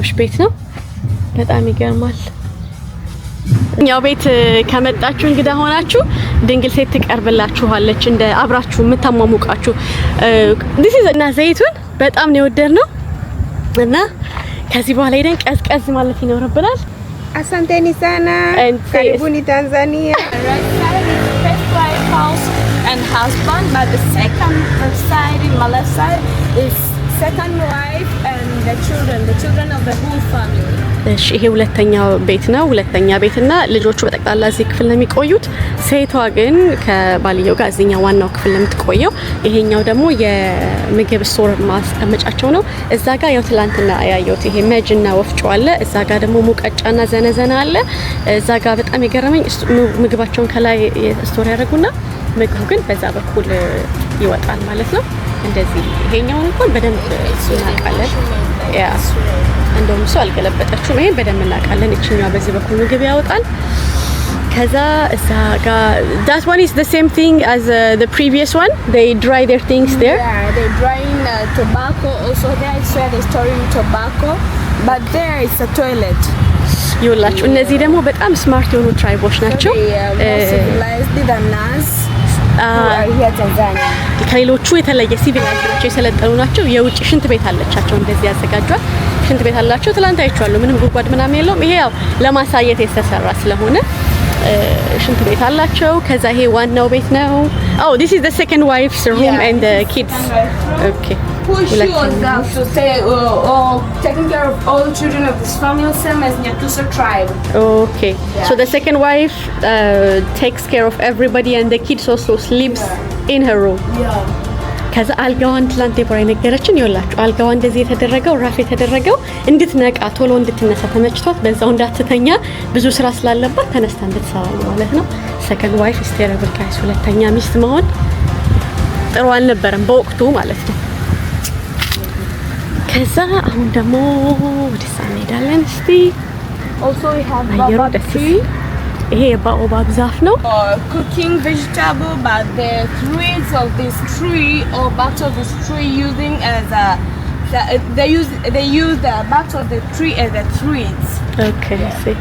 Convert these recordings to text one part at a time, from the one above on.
የሴቶች ቤት ነው በጣም ይገርማል ያው ቤት ከመጣችሁ እንግዳ ሆናችሁ ድንግል ሴት ትቀርብላችኋለች እንደ አብራችሁ የምታሟሙቃችሁ this is እና ዘይቱን በጣም ነው የወደድነው እና ከዚህ በኋላ ሄደን ቀዝቀዝ ማለት ይኖርብናል Asanteni sana karibuni Tanzania first wife house and husband but the second side in my left side is second wife and the children of the whole family እሺ ይሄ ሁለተኛው ቤት ነው ሁለተኛ ቤትና ልጆቹ በጠቅላላ እዚህ ክፍል ነው የሚቆዩት ሴቷ ግን ከባልየው ጋር እዚህኛው ዋናው ክፍል ነው የምትቆየው ይሄኛው ደግሞ የምግብ ስቶር ማስቀመጫቸው ነው እዛ ጋር ያው ትላንትና ያያዩት ይሄ መጅና ወፍጮ አለ እዛ ጋር ደግሞ ሙቀጫና ዘነዘና አለ እዛ ጋር በጣም የገረመኝ ምግባቸውን ከላይ ስቶር ያደርጉና ምግቡ ግን በዛ በኩል ይወጣል ማለት ነው እንደዚህ ይሄኛውን እንኳን በደንብ እናውቃለን ያ እንደውም ሰው አልገለበጠችውም ይሄን በደንብ እናውቃለን እቺኛው በዚህ በኩል ምግብ ያወጣል ከዛ እዛ ጋር that one is the same thing as the previous one they dry their things there yeah they drying tobacco also there is where they storing tobacco but there is a toilet ይውላችሁ እነዚህ ደግሞ በጣም ስማርት የሆኑ ትራይቦች ናቸው civilized than us ከሌሎቹ የተለየ ሲቪላይዝ ናቸው የሰለጠኑ ናቸው የውጭ ሽንት ቤት አለቻቸው እንደዚህ ያዘጋጇል ሽንት ቤት አላቸው ትላንት አይቻለሁ ምንም ጉድጓድ ምናምን የለውም ይሄ ያው ለማሳየት የተሰራ ስለሆነ ሽንት ቤት አላቸው ከዛ ይሄ ዋናው ቤት ነው oh this is the second wife's room and the kids okay who she was to say taking care of all the children of this family same as Nyatusha tribe okay so the second wife takes care of everybody and the kids also sleeps in her room ከዛ አልጋዋን ትላንት የቦራይ ነገረችን ይወላችሁ አልጋዋ እንደዚህ የተደረገው ራፍ የተደረገው እንድትነቃ ቶሎ እንድትነሳ ተመችቷት በዛው እንዳትተኛ ብዙ ስራ ስላለባት ተነስታ እንድትሰራ ማለት ነው second wife is terrible guys ሁለተኛ ሚስት መሆን ጥሩ አልነበረም በወቅቱ ማለት ነው ከዛ አሁን ደግሞ ወደ ሳኔ ዳለን እስቲ also we have baobab tree ይሄ የባኦባብ ዛፍ ነው cooking vegetable but the trees of this tree or bark of this tree using as a they use the bark of the tree as a trees okay see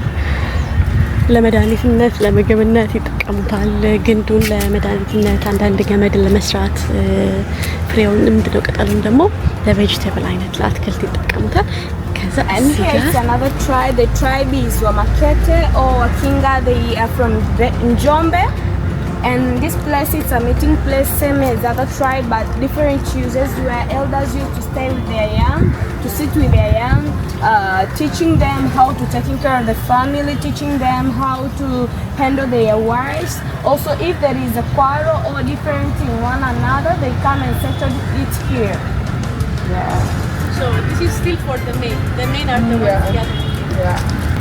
ለመድኃኒትነት ለምግብነት ይጠቀሙታል ግንዱን ለመድኃኒትነት አንዳንድ ገመድ ለመስራት ፍሬውን ምንድነው ቅጠሉን ደግሞ ለቬጂቴብል አይነት ለአትክልት ይጠቀሙታል and here is another tribe the tribe is Wamakete or Wakinga they are from Njombe and this place is a meeting place same as other tribe but different uses where elders used to stay with their young to sit with their young teaching them how to taking care of the family teaching them how to handle their wives also if there is a quarrel or difference in one another they come and settle it here so this is still for the men are the ones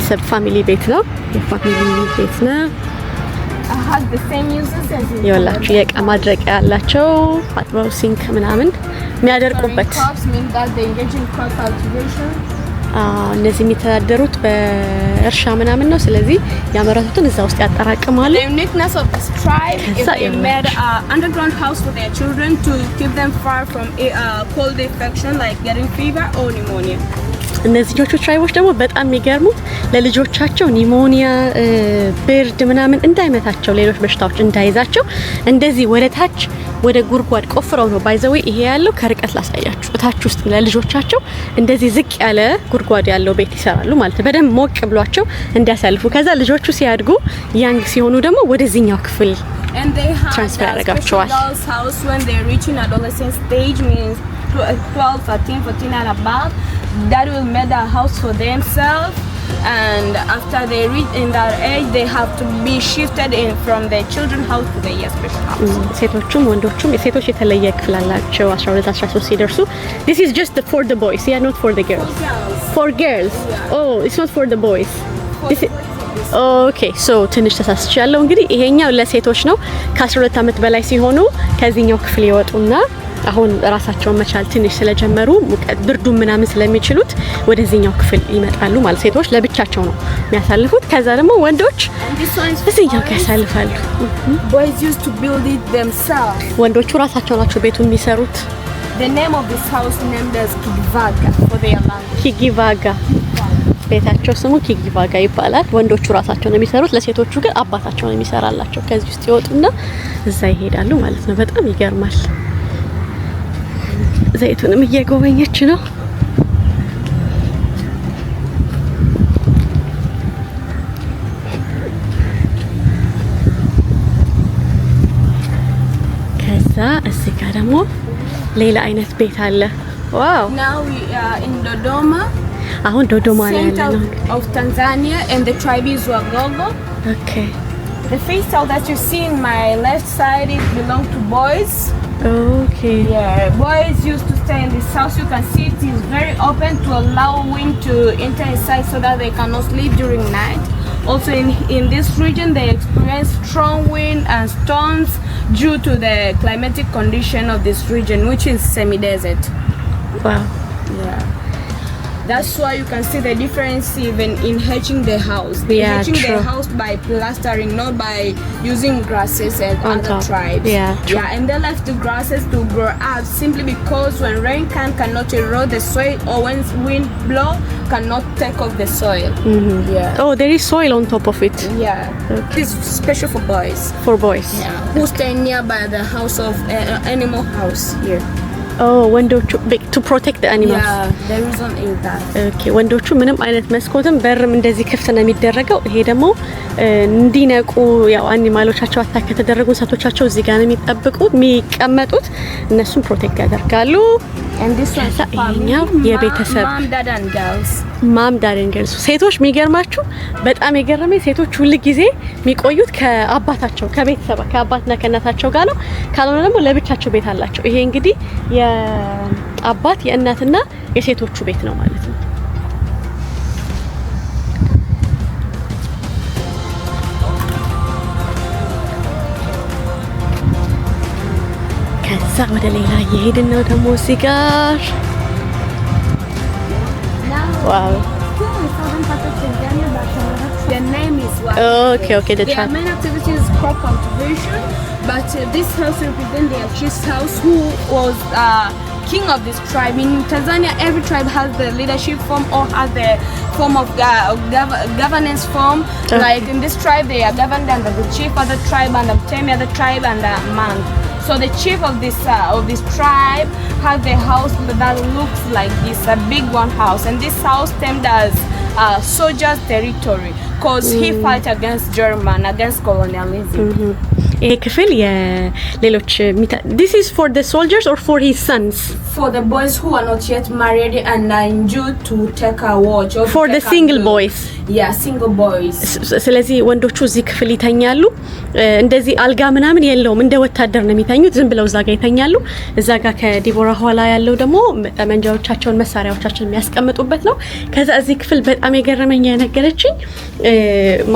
sub family ቤት ነው የፋሚሊ ቤት ነው has the same uses as ይወላችሁ የቃ ማድረቂያ ያላቸው አጥበው ሲንክ ምናምን የሚያደርቁበት እነዚህ የሚተዳደሩት በእርሻ ምናምን ነው ስለዚህ ያመረቱትን እዛ ውስጥ ያጠራቅማሉ the uniqueness of this tribe is they made an underground house for their children to keep them far from cold infection like getting fever or pneumonia እነዚህ ትራይቦች ደግሞ በጣም የሚገርሙት ለልጆቻቸው ኒሞኒያ ብርድ ምናምን እንዳይመታቸው ሌሎች በሽታዎች እንዳይዛቸው እንደዚህ ወደ ታች ወደ ጉርጓድ ቆፍረው ነው ባይዘው ይሄ ያለው ከርቀት ላሳያችሁ ታች ውስጥ ለልጆቻቸው እንደዚህ ዝቅ ያለ ጉርጓድ ያለው ቤት ይሰራሉ ማለት ነው በደም ሞቅ ብሏቸው እንዲያሳልፉ ከዛ ልጆቹ ሲያድጉ ያንግ ሲሆኑ ደግሞ ወደዚህኛው ክፍል and they have transfer ያደርጋቸዋል house when they reach in adolescent stage means 12 13 14 and above that will make a house for themselves and after they reach in that age they have to be shifted in from their children house to their special house ሴቶቹም ወንዶቹም የሴቶች የተለየ ክፍል አላቸው 12 13 ሲደርሱ this is just for the boys yeah not for the girls for girls oh it's not for the boys this is okay so ትንሽ ተሳስቻለሁ እንግዲህ ይሄኛው ለሴቶች ነው ከ12 አመት በላይ ሲሆኑ ከዚህኛው ክፍል ይወጡና አሁን ራሳቸውን መቻል ትንሽ ስለጀመሩ ብርዱ ምናምን ስለሚችሉት ወደዚህኛው ክፍል ይመጣሉ ማለት ሴቶች ለብቻቸው ነው የሚያሳልፉት ከዛ ደግሞ ወንዶች እዚህኛው ያሳልፋሉ boys used to build it themselves ወንዶቹ ራሳቸው ናቸው ቤቱን የሚሰሩት the name of this house named as Kigivaga for their land Kigivaga ቤታቸው ስሙ ኪጊቫጋ ይባላል። ወንዶቹ ራሳቸው ነው የሚሰሩት፣ ለሴቶቹ ግን አባታቸው ነው የሚሰራላቸው። ከዚህ ውስጥ ይወጡና እዛ ይሄዳሉ ማለት ነው። በጣም ይገርማል። ዘይቱንም እየጎበኘች ነው። ከዛ እዚህ ጋር ደግሞ ሌላ አይነት ቤት አለ። ዋው! Now we are in Dodoma. አሁን ዶዶማ ላይ ያለነው of Tanzania and the tribe is Wagogo. Okay. The face house that you see in my left side it belong to boys. Okay. Yeah, boys used to stay in this house. You can see it is very open to allow wind to enter inside so that they cannot sleep during night. Also in this region they experience strong wind and storms due to the climatic condition of this region, which is semi-desert. Wow. Yeah. That's why you can see the difference even in hatching the house. Yeah, hatching true. the house by plastering, not by using grasses and On other top. tribes. Yeah, true. Yeah, and they left the grasses to grow up simply because when rain cannot erode the soil, or when wind blow cannot take off the soil. Mm-hmm. Yeah. Oh, there is soil on top of it. Yeah. Okay. It's special for boys. For boys. Yeah. Who stay nearby the house of animal house here. Oh, ወንዶቹ to protect the animals. Yeah, the reason is that. Okay, ወንዶቹ ምንም አይነት መስኮትም በርም እንደዚህ ክፍት ነው የሚደረገው። ይሄ ደግሞ እንዲነቁ ያው አኒማሎቻቸው አታክ ከተደረጉ እንስሳቶቻቸው እዚህ ጋር ነው የሚቀመጡት። እነሱም ፕሮቴክት ያደርጋሉ። And this one ይሄኛው የቤተሰብ mom, dad and girls. ማም ዳድ ኤንድ ገርልስ ሴቶች የሚገርማችሁ በጣም የገረመኝ ሴቶች ሁሉ ጊዜ የሚቆዩት ከአባታቸው ከቤተሰብ ከአባትና ከእናታቸው ጋር ነው። ካልሆነ ደግሞ ለብቻቸው ቤት አላቸው። ይሄ እንግዲህ የአባት የእናትና የሴቶቹ ቤት ነው ማለት ነው። ከዛ ወደ ሌላ እየሄድን ነው ደግሞ እዚህ ጋር ዋው The name is what? Okay, the Their tribe. main activity is crop cultivation, but this house represents their chief's house, who was king of this tribe. In Tanzania, every tribe has the leadership form or has the form of governance form. Okay. Like in this tribe, they are governed under the chief of the tribe, and the Mtemi of the tribe, and the man. So the chief of this tribe has the house that looks like this, a big one house, and this house termed as soldiers' territory, because he fight against German, against colonialism. ይሄ ክፍል የሌሎች this is for the soldiers or for his sons? For the boys who are not yet married and are due to take a watch. Or For the single boys. Yeah, single boys. ስለዚህ ወንዶቹ እዚህ ክፍል ይተኛሉ። እንደዚህ አልጋ ምናምን የለውም፣ እንደ ወታደር ነው የሚተኙት። ዝም ብለው እዛ ጋር ይተኛሉ። እዛ ጋር ከዲቦራ ኋላ ያለው ደግሞ ጠመንጃዎቻቸውን መሳሪያዎቻቸውን የሚያስቀምጡበት ነው። ከዛ እዚህ ክፍል በጣም የገረመኝ የነገረችኝ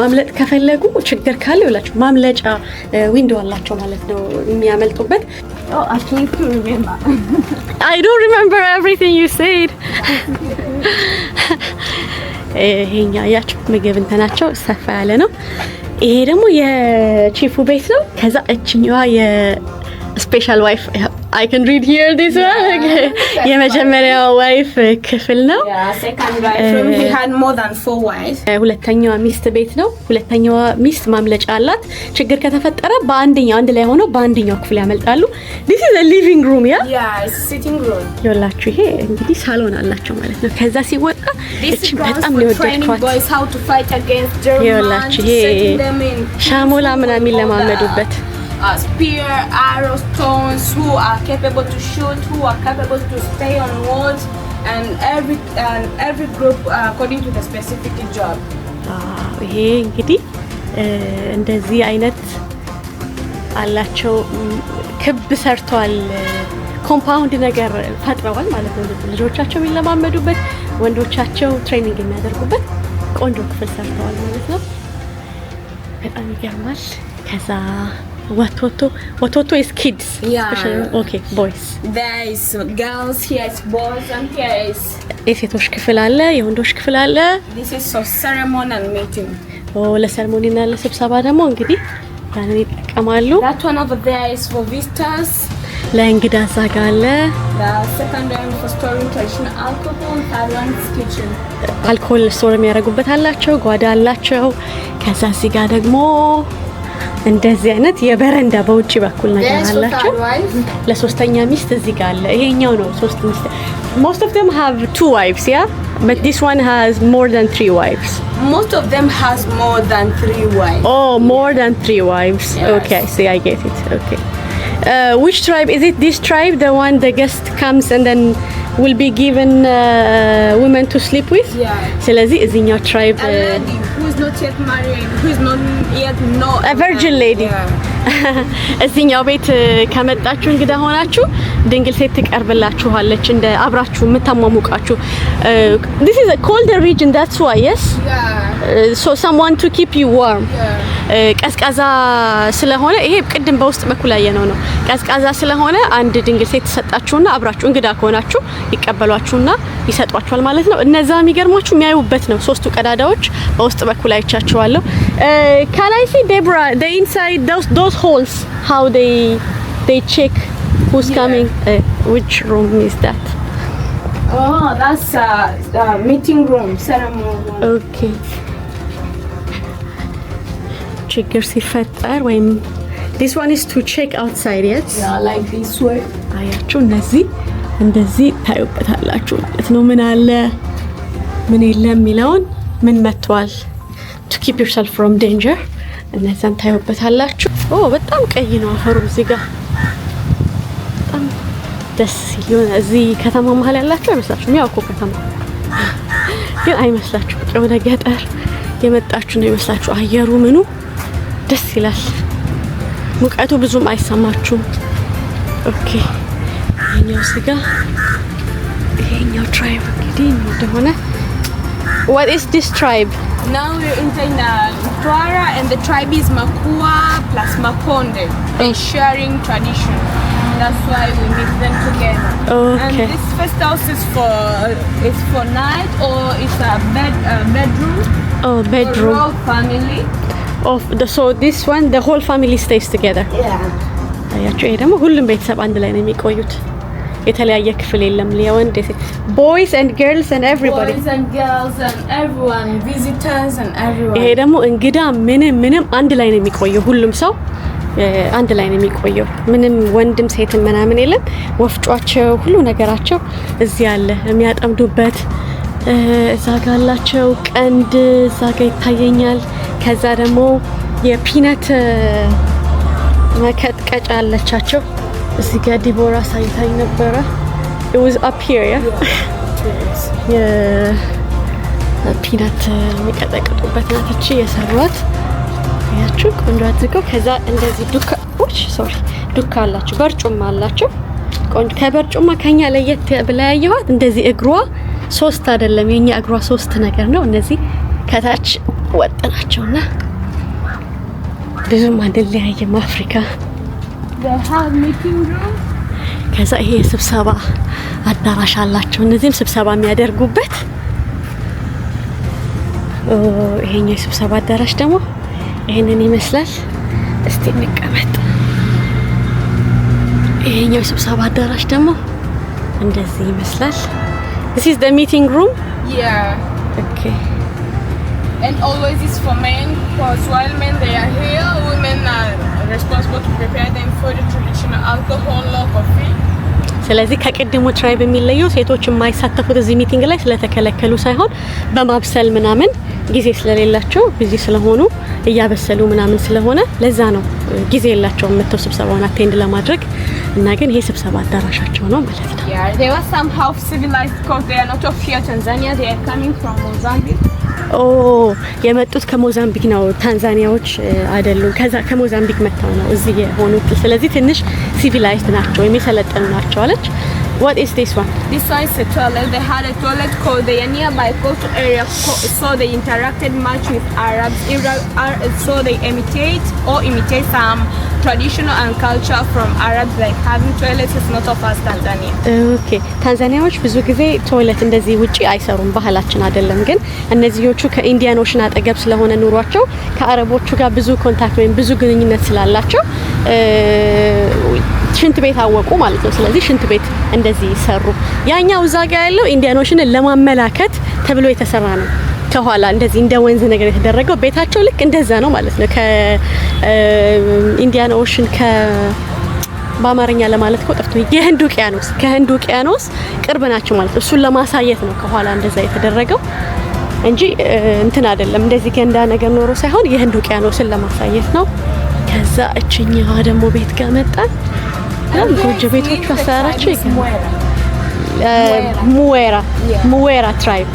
ማምለጥ ከፈለጉ ችግር ካለ ይላችሁ ማምለጫ ዊንዶ አላቸው ማለት ነው የሚያመልጡበት። Oh, I can't remember. I don't remember everything you said. ይሄኛ ያቸው ምግብ እንትናቸው ሰፋ ያለ ነው። ይሄ ደግሞ የቺፉ ቤት ነው። ከዛ እችኛዋ የስፔሻል ዋይፍ I can read here this one. የመጀመሪያው ዋይፍ ክፍል ነው። Yeah, second wife. He had more than 4 wives. ሁለተኛዋ ሚስት ቤት ነው። ሁለተኛዋ ሚስት ማምለጫ አላት። ችግር ከተፈጠረ በአንደኛው አንድ ላይ ሆነው በአንደኛው ክፍል ያመልጣሉ። This is a living room, yeah? Yeah, it's sitting room. ይኸውላችሁ ይሄ እንግዲህ ሳሎን አላቸው ማለት ነው። ከዛ ሲወጣ This እቺ is በጣም for ነው training የወደድኳት። boys how to fight against German, ይኸውላችሁ to ይሄ setting them in ሻሞላ ምናምን የሚለማመዱበት spear, arrow, stones, who are capable to shoot, who are capable to stay on walls, and every group according to the specific job. ይሄ እንግዲህ እንደዚህ አይነት አላቸው። ክብ ሰርቷል። ኮምፓውንድ ነገር ፈጥረዋል ማለት ነው። ልጆቻቸው የሚለማመዱበት፣ ወንዶቻቸው ትሬኒንግ የሚያደርጉበት ቆንጆ ክፍል ሰርተዋል ማለት ነው። በጣም ይገርማል። ከዛ ወቶቶ is kids. Yeah. Okay, boys. There is girls, here is boys, and here is. የሴቶች ክፍል አለ፣ የወንዶች ክፍል አለ። This is for ceremony and meeting. ለሰርሞኒና ለስብሰባ ደግሞ እንግዲህ ያንን ይጠቀማሉ። That one over there is for visitors. ለእንግዳ ዛጋለ the second one for storing traditional alcohol, third one is kitchen. አልኮል ስቶር የሚያደርጉበት አላቸው ጓዳ አላቸው ከዛ እዚህ ጋር ደግሞ እንደዚህ አይነት የበረንዳ በውጪ በኩል ነገር አላቸው ለሶስተኛ ሚስት እዚህ ጋር አለ ይሄኛው ነው ሶስት ሚስት most of them have 2 wives yeah but this one has more than 3 wives Most of them has more than 3 wives. Oh, more than 3 wives. Yes. Okay, see, I get it. Okay. Which tribe is it? This tribe, the one the guest comes and then will be given women to sleep with? Yeah. ስለዚህ እዚህኛው tribe A lady who is not yet married, who is not yet a virgin lady. እዚህኛው ቤት ከመጣችሁ እንግዳ ሆናችሁ ድንግል ሴት ትቀርብላችኋለች እንደ አብራችሁ የምታሟሙቃችሁ This is a colder region, that's why, yes? Yeah. So someone to keep you warm. ቀዝቃዛ ስለሆነ ይሄ ቅድም በውስጥ በኩል ያየነው ነው ቀዝቃዛ ስለሆነ አንድ ድንግል ሴት ተሰጣችሁና አብራችሁ እንግዳ ከሆናችሁ ይቀበሏችሁና ይሰጧችኋል ማለት ነው እነዛ የሚገርማችሁ የሚያዩበት ነው ሶስቱ ቀዳዳዎች በውስጥ በኩል አይቻችኋለሁ Can I see Deborah the inside those holes how they check who's coming which room is that Oh, that's meeting room, ceremony room. Okay ችግር ሲፈጠር ወይም this one is to check outside yes Yeah, like this way. አያችሁ እነዚህ እንደዚህ ታዩበታላችሁ ማለት ነው ምን አለ ምን የለም የሚለውን ምን መጥቷል to keep yourself from danger እነዛን ታዩበታላችሁ በጣም ቀይ ነው አፈሩ እዚህ ጋር በጣም ደስ ይላል እዚህ ከተማ መሀል ያላችሁ አይመስላችሁም ያው እኮ ከተማ ግን አይመስላችሁ የሆነ ገጠር የመጣችሁ ነው ይመስላችሁ አየሩ ምኑ ደስ ይላል ሙቀቱ ብዙም አይሰማችሁም ኦኬ ይሄኛው tribe እንግዲህ እንደሆነ What is this tribe? Now we're in Mtwara and the tribe is Makua plus Makonde. They're sharing tradition. That's why we meet them together. Okay. And this first house is for night or it's a bedroom. Oh, bedroom. For whole family. So this one the whole family stays together. Yeah. አያችሁ ይሄ ደግሞ ሁሉም ቤተሰብ አንድ ላይ ነው የሚቆዩት የተለያየ ክፍል የለም ለወንድ boys and girls and everybody Boys and girls and everyone visitors and everyone ይሄ ደግሞ እንግዳ ምንም አንድ ላይ ነው የሚቆየው ሁሉም ሰው አንድ ላይ ነው የሚቆየው ምንም ወንድም ሴትም ምናምን የለም ወፍጯቸው ሁሉ ነገራቸው እዚህ አለ የሚያጠምዱበት እዛ ጋር አላቸው ቀንድ እዛ ጋር ይታየኛል ከዛ ደግሞ የፒነት መከጥቀጫ አለቻቸው እዚህ ጋር ዲቦራ ሳይታይ ነበረ it was up here ፒነት የሚቀጠቅጡበት ናትቺ የሰሯት ያችሁ ቆንጆ አድርገው ከዛ እንደዚህ ዱካ አላቸው በርጩማ አላቸው ቆንጆ ከበርጩማ ከኛ ለየት ብላ ያየኋት እንደዚህ እግሯ 3 አይደለም የኛ እግሯ 3 ነገር ነው እነዚህ ከታች ወጥናቸውና ብዙም አይደለም አፍሪካ they have meeting room ከዛ ይሄ ስብሰባ አዳራሽ አላቸው እነዚህም ስብሰባ የሚያደርጉበት ይሄኛው ስብሰባ አዳራሽ ደግሞ ይሄንን ይመስላል እስቲ እንቀመጥ ይሄኛው ስብሰባ አዳራሽ ደግሞ እንደዚህ ይመስላል This is the meeting room? Yeah. Okay. And always it's for men, because while men they are here, women are responsible to prepare them for the traditional alcohol or coffee. ስለዚህ ከቀደሙ ትራይብ የሚለየው ሴቶች የማይሳተፉት እዚህ ሚቲንግ ላይ ስለተከለከሉ ሳይሆን በማብሰል ምናምን ጊዜ ስለሌላቸው ቢዚ ስለሆኑ እያበሰሉ ምናምን ስለሆነ ለዛ ነው ጊዜ የላቸውም መተው ስብሰባውን አቴንድ ለማድረግ እና ግን ይሄ ስብሰባ አዳራሻቸው ነው ማለት ነው Yeah, they were somehow civilized because they are not of here Tanzania, they are coming from Mozambique. የመጡት ከሞዛምቢክ ነው ታንዛኒያዎች አይደሉም ከዛ ከሞዛምቢክ መጣው ነው እዚህ የሆኑት ስለዚህ ትንሽ ሲቪላይዝድ ናቸው የሚሰለጠኑ ናቸው አለች What is this one? This one is a toilet. They had a toilet called the nearby coastal area, so they interacted much with Arabs. So they imitate some traditional and culture from Arabs, like having toilets is not of us Tanzania. Okay. ታንዛኒያዎች ብዙ ጊዜ ቶይሌት እንደዚህ ውጪ አይሰሩም ባህላችን አይደለም ግን እነዚህዎቹ ከኢንዲያን ኦሽን አጠገብ ስለሆነ ኑሯቸው ከአረቦቹ ጋር ብዙ ኮንታክት ወይም ብዙ ግንኙነት ስላላቸው ሽንት ቤት አወቁ ማለት ነው። ስለዚህ ሽንት ቤት እንደዚህ ሰሩ። ያኛው እዛ ጋር ያለው ኢንዲያን ኦሽንን ለማመላከት ተብሎ የተሰራ ነው። ከኋላ እንደዚህ እንደ ወንዝ ነገር የተደረገው ቤታቸው ልክ እንደዛ ነው ማለት ነው። ከኢንዲያን ኦሽን በአማርኛ ለማለት እኮ ጠፍቶ የህንድ ውቅያኖስ ከህንድ ውቅያኖስ ቅርብ ናቸው ማለት ነው። እሱን ለማሳየት ነው ከኋላ እንደዛ የተደረገው እንጂ እንትን አይደለም። እንደዚህ ገንዳ ነገር ኖሮ ሳይሆን የህንድ ውቅያኖስን ለማሳየት ነው። ከዛ እችኛዋ ደግሞ ቤት ጋር መጣን። ጎጆ ቤቶቹ አሰራራቸው ሙዌራ ትራይብ.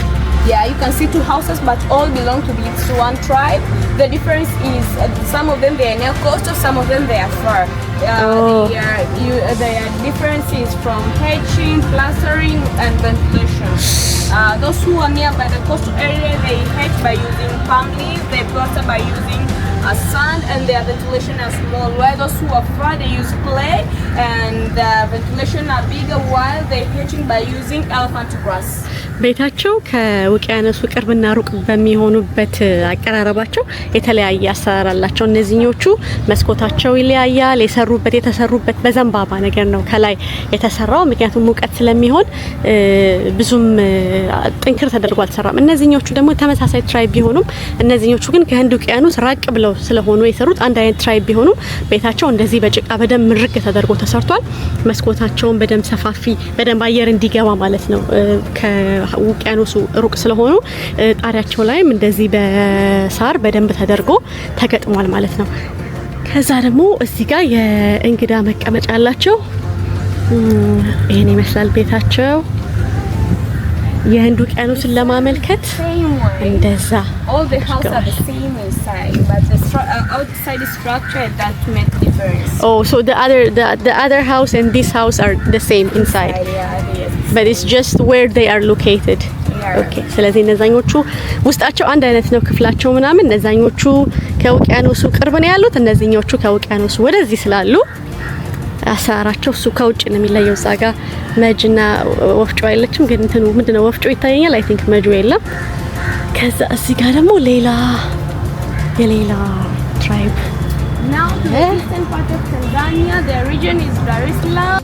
Yeah, you can see 2 houses, but all belong to this one tribe. The difference is some of them they are near coastal, some of them they are far. The difference is from hatching, plastering, and ventilation. Those who are nearby the coastal area, they hatch by using palm leaves, they plaster by using sand, and their ventilation are small. While those who are far, they use clay, and the ventilation are bigger, while they hatching by using elephant grass. ቤታቸው ከውቅያኖስ ቅርብና ሩቅ በሚሆኑበት አቀራረባቸው የተለያየ አሰራር አላቸው። እነዚህኞቹ መስኮታቸው ይለያያል። የተሰሩበት በዘንባባ ነገር ነው ከላይ የተሰራው። ምክንያቱም ሙቀት ስለሚሆን ብዙም ጥንክር ተደርጎ አልተሰራም። እነዚህኞቹ ደግሞ ተመሳሳይ ትራይብ ቢሆኑም እነዚህኞቹ ግን ከህንድ ውቅያኖስ ራቅ ብለው ስለሆኑ የሰሩት አንድ አይነት ትራይብ ቢሆኑም ቤታቸው እንደዚህ በጭቃ በደንብ ምርግ ተደርጎ ተሰርቷል። መስኮታቸውን በደንብ ሰፋፊ በደንብ አየር እንዲገባ ማለት ነው። ውቅያኖሱ ሩቅ ስለሆኑ ጣሪያቸው ላይም እንደዚህ በሳር በደንብ ተደርጎ ተገጥሟል ማለት ነው። ከዛ ደግሞ እዚህ ጋር የእንግዳ መቀመጫ አላቸው። ይሄን ይመስላል ቤታቸው። የህንድ ውቅያኖስን ለማመልከት እንደዛ all the houses are the same inside, but the outside structure that makes difference. Oh, so the other house and this house are the same inside. Yes. But it's just where they are located. Okay. ስለዚህ እነዛኞቹ ውስጣቸው አንድ አይነት ነው ክፍላቸው ምናምን። እነዛኞቹ ከውቅያኖሱ ቅርብ ነው ያሉት፣ እነዚህኞቹ ከውቅያኖሱ ወደዚህ ስላሉ አሰራራቸው እሱ ከውጭ ነው የሚለየው። እዛ ጋር መጅና ወፍጮ አይለችም፣ ግን እንትኑ ምንድነው ወፍጮ ይታየኛል። አይ ቲንክ መጁ የለም። ከዛ እዚህ ጋር ደግሞ የሌላ ትራይብ Now to the eastern part of Tanzania, the region is Dar es Salaam.